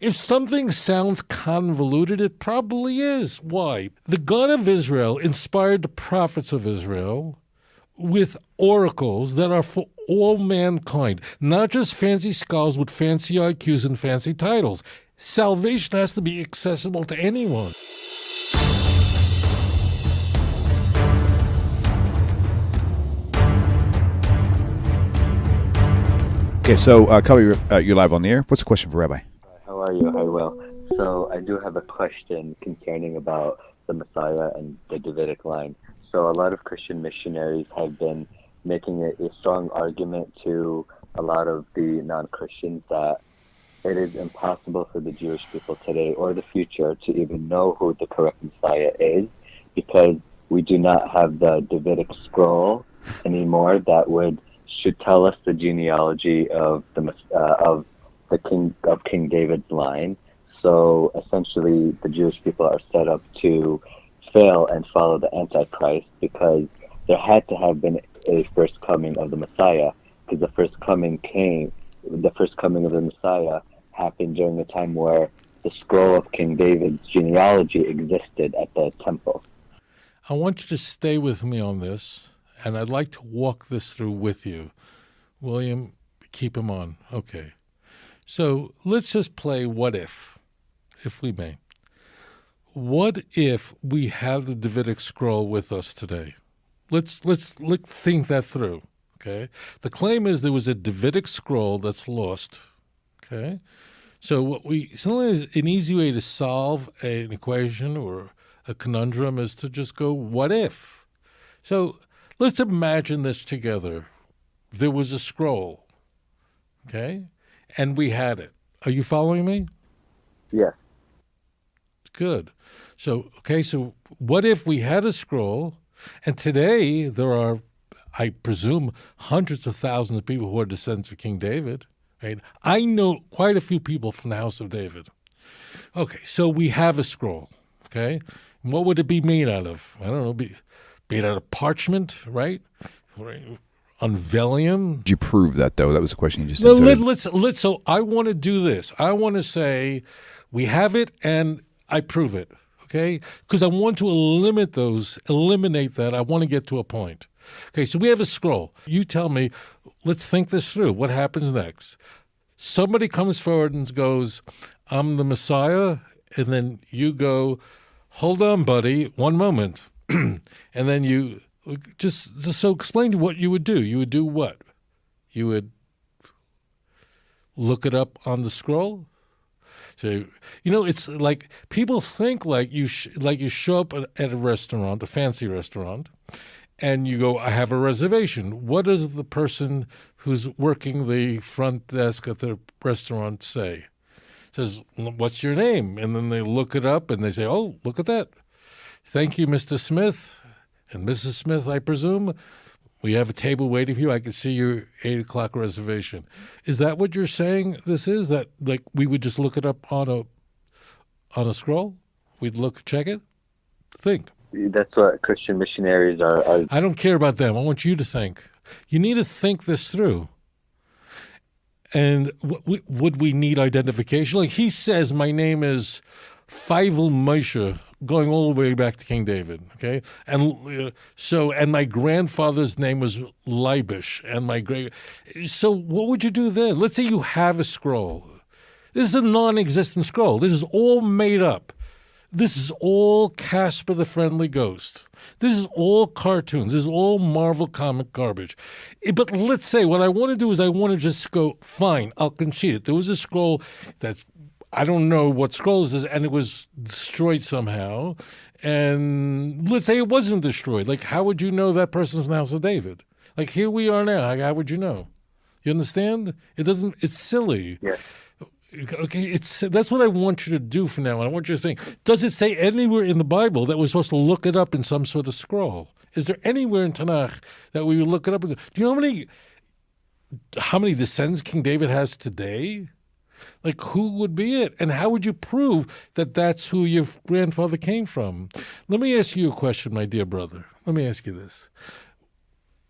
If something sounds convoluted, it probably is. Why? The God of Israel inspired the prophets of Israel with oracles that are for all mankind, not just fancy scholars with fancy IQs and fancy titles. Salvation has to be accessible to anyone. Okay, so Cully, you're live on the air. What's the question for Rabbi? How are you? Hi, Will. So I do have a question concerning about the Messiah and the Davidic line. So a lot of Christian missionaries have been making a strong argument to a lot of the non-Christians that it is impossible for the Jewish people today or the future to even know who the correct Messiah is, because we do not have the Davidic scroll anymore that should tell us the genealogy of King David's line. So essentially, the Jewish people are set up to fail and follow the Antichrist, because there had to have been a first coming of the Messiah, because the first coming of the Messiah happened during the time where the scroll of King David's genealogy existed at the temple. I want you to stay with me on this, and I'd like to walk this through with you. William, keep him on. Okay. So let's just play what if we may. What if we have the Davidic scroll with us today? Let's think that through, okay? The claim is there was a Davidic scroll that's lost, okay? So sometimes an easy way to solve an equation or a conundrum is to just go, what if? So let's imagine this together. There was a scroll, okay? And we had it. Are you following me? Yes. Good. So what if we had a scroll, and today there are, I presume, hundreds of thousands of people who are descendants of King David, right? I know quite a few people from the house of David. Okay, so we have a scroll, okay? And what would it be made out of? I don't know, be made out of parchment, right? On vellum. Did you prove that, though? That was the question you just answered. So I want to do this. I want to say we have it and I prove it, okay? Because I want to eliminate that. I want to get to a point. Okay, so we have a scroll. You tell me, let's think this through. What happens next? Somebody comes forward and goes, I'm the Messiah, and then you go, hold on, buddy, one moment. And then you so explain what you would do. You would do what? You would look it up on the scroll? So, it's like people think like you show up at a restaurant, a fancy restaurant, and you go, I have a reservation. What does the person who's working the front desk at the restaurant say? Says, what's your name? And then they look it up and they say, oh, look at that. Thank you, Mr. Smith and Mrs. Smith, I presume. We have a table waiting for you. I can see your 8 o'clock reservation. Is that what you're saying this is? That like we would just look it up on a scroll? We'd check it? Think. That's what Christian missionaries are. I don't care about them. I want you to think. You need to think this through. And would we need identification? Like he says, my name is Feivel Moshe, going all the way back to King David, okay? And and my grandfather's name was Leibish, and so what would you do then? Let's say you have a scroll. This is a non-existent scroll. This is all made up. This is all Casper the Friendly Ghost. This is all cartoons. This is all Marvel comic garbage. But let's say what I want to do is I want to just go, fine, I'll concede it. There was a scroll that's I don't know what scroll this is, and it was destroyed somehow. And let's say it wasn't destroyed. Like, how would you know that person's in the house of David? Like, here we are now. How would you know? You understand? It's silly. Yeah. Okay, that's what I want you to do for now. And I want you to think, does it say anywhere in the Bible that we're supposed to look it up in some sort of scroll? Is there anywhere in Tanakh that we would look it up? Do you know how many descendants King David has today? Like, who would be it? And how would you prove that that's who your grandfather came from? Let me ask you a question, my dear brother. Let me ask you this.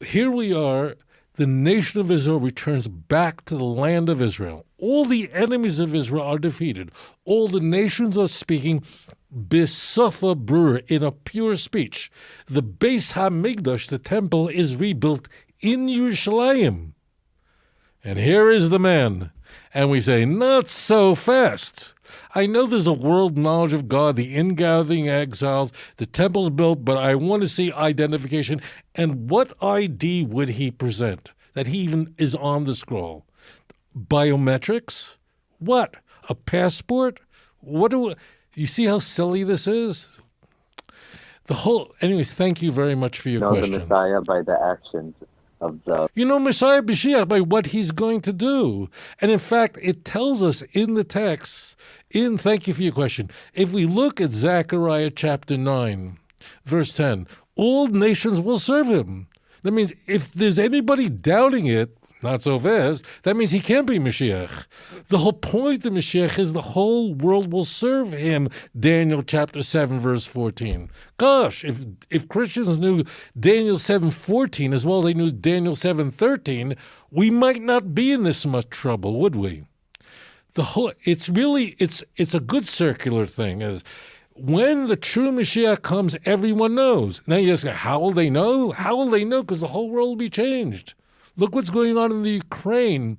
Here we are. the nation of Israel returns back to the land of Israel. All the enemies of Israel are defeated. All the nations are speaking B'Safa Brura, in a pure speech. The Beis HaMikdash, the temple, is rebuilt in Yerushalayim. And here is the man. And we say, not so fast. I know there's a world knowledge of God, the ingathering exiles, the temple's built, but I want to see identification. And what ID would he present that he even is on the scroll? Biometrics? What? A passport? What do you see how silly this is? Anyways, thank you very much for your question. The Messiah by the actions of the... Messiah Mashiach by what he's going to do. And in fact, it tells us in the text, thank you for your question, if we look at Zechariah chapter 9, verse 10, all nations will serve him. That means if there's anybody doubting it, not so fast, that means he can't be Mashiach. The whole point of Mashiach is the whole world will serve him, Daniel chapter 7, verse 14. Gosh, if Christians knew Daniel 7:14 as well as they knew Daniel 7:13, we might not be in this much trouble, would we? It's a good circular thing. As when the true Mashiach comes, everyone knows. Now you ask, how will they know? How will they know? Because the whole world will be changed. Look what's going on in the Ukraine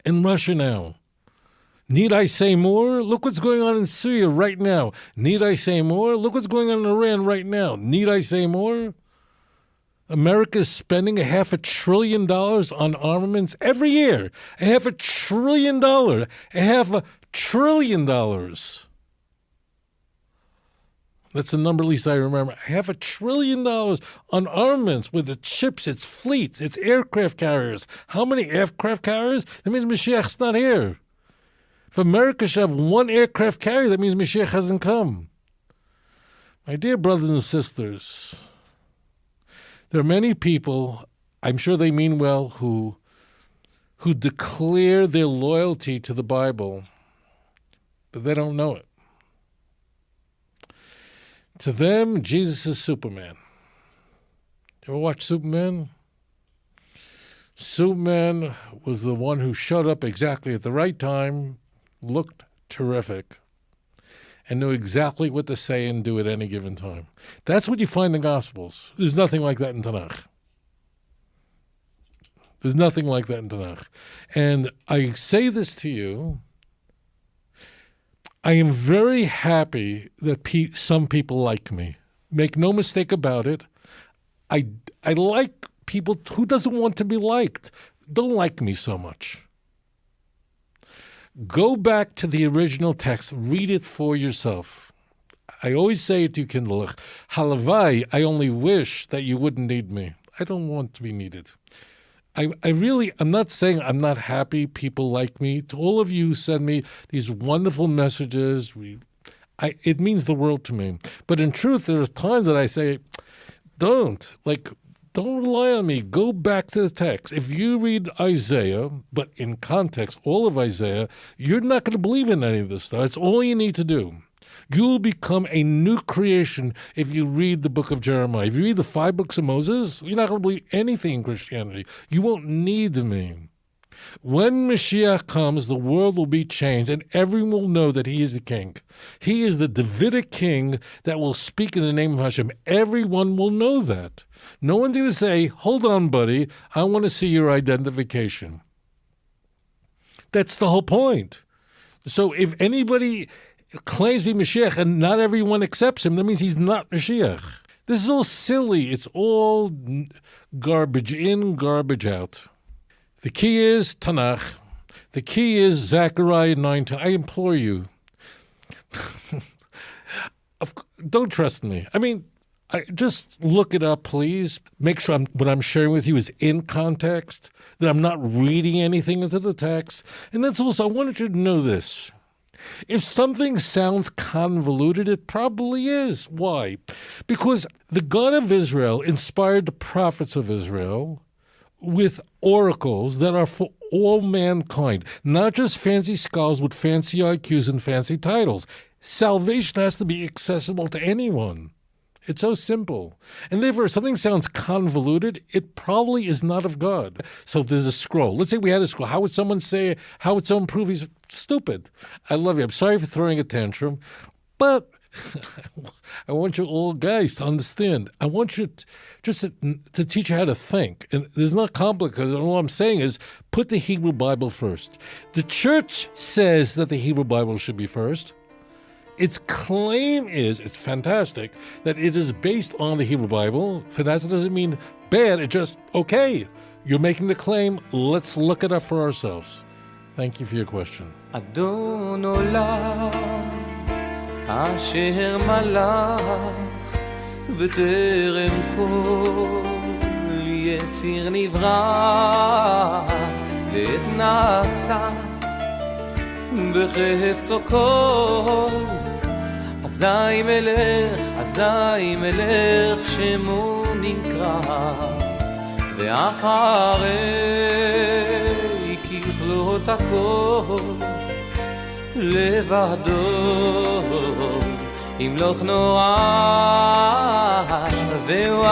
and Russia now. Need I say more? Look what's going on in Syria right now. Need I say more? Look what's going on in Iran right now. Need I say more? America is spending $500 billion on armaments every year. $500 billion. $500 billion. That's the number at least I remember. $500 billion on armaments with its ships, its fleets, its aircraft carriers. How many aircraft carriers? That means Mashiach's not here. If America should have one aircraft carrier, that means Mashiach hasn't come. My dear brothers and sisters, there are many people, I'm sure they mean well, who declare their loyalty to the Bible, but they don't know it. To them, Jesus is Superman. You ever watch Superman? Superman was the one who showed up exactly at the right time, looked terrific, and knew exactly what to say and do at any given time. That's what you find in the Gospels. There's nothing like that in Tanakh. There's nothing like that in Tanakh. And I say this to you, I am very happy that some people like me. Make no mistake about it. I like people who doesn't want to be liked. Don't like me so much. Go back to the original text. Read it for yourself. I always say it to you, Kindle. Halavai, I only wish that you wouldn't need me. I don't want to be needed. I'm not saying I'm not happy people like me. To all of you who send me these wonderful messages, it means the world to me. But in truth, there's times that I say, don't rely on me. Go back to the text. If you read Isaiah, but in context, all of Isaiah, you're not going to believe in any of this stuff. That's all you need to do. You will become a new creation if you read the book of Jeremiah. If you read the 5 books of Moses, you're not going to believe anything in Christianity. You won't need me. When Mashiach comes, the world will be changed, and everyone will know that he is the king. He is the Davidic king that will speak in the name of Hashem. Everyone will know that. No one's going to say, hold on, buddy, I want to see your identification. That's the whole point. So if anybody claims to be Mashiach and not everyone accepts him, that means he's not Mashiach. This is all silly. It's all garbage in, garbage out. The key is Tanakh. The key is Zechariah 9:10. I implore you. Don't trust me. I mean, just look it up, please. Make sure what I'm sharing with you is in context, that I'm not reading anything into the text. And that's also, I wanted you to know this. If something sounds convoluted, it probably is. Why? Because the God of Israel inspired the prophets of Israel with oracles that are for all mankind, not just fancy scholars with fancy IQs and fancy titles. Salvation has to be accessible to anyone. It's so simple. And therefore, if something sounds convoluted, it probably is not of God. So there's a scroll. Let's say we had a scroll. How would someone say, how would someone prove he's stupid? I love you. I'm sorry for throwing a tantrum, but I want you all guys to understand. I want you to teach you how to think. And it's not complicated. All I'm saying is put the Hebrew Bible first. The church says that the Hebrew Bible should be first. Its claim is, it's fantastic, that it is based on the Hebrew Bible. Fantastic doesn't mean bad, it's just, okay, you're making the claim, let's look it up for ourselves. Thank you for your question. אדון עולם אשר מלך בטרם כל יציר נברא ועת נעשה בחפצו כל אזי מלך שמו נקרא ואחרי ככלות הכל לבדו ימלוך נועם והוא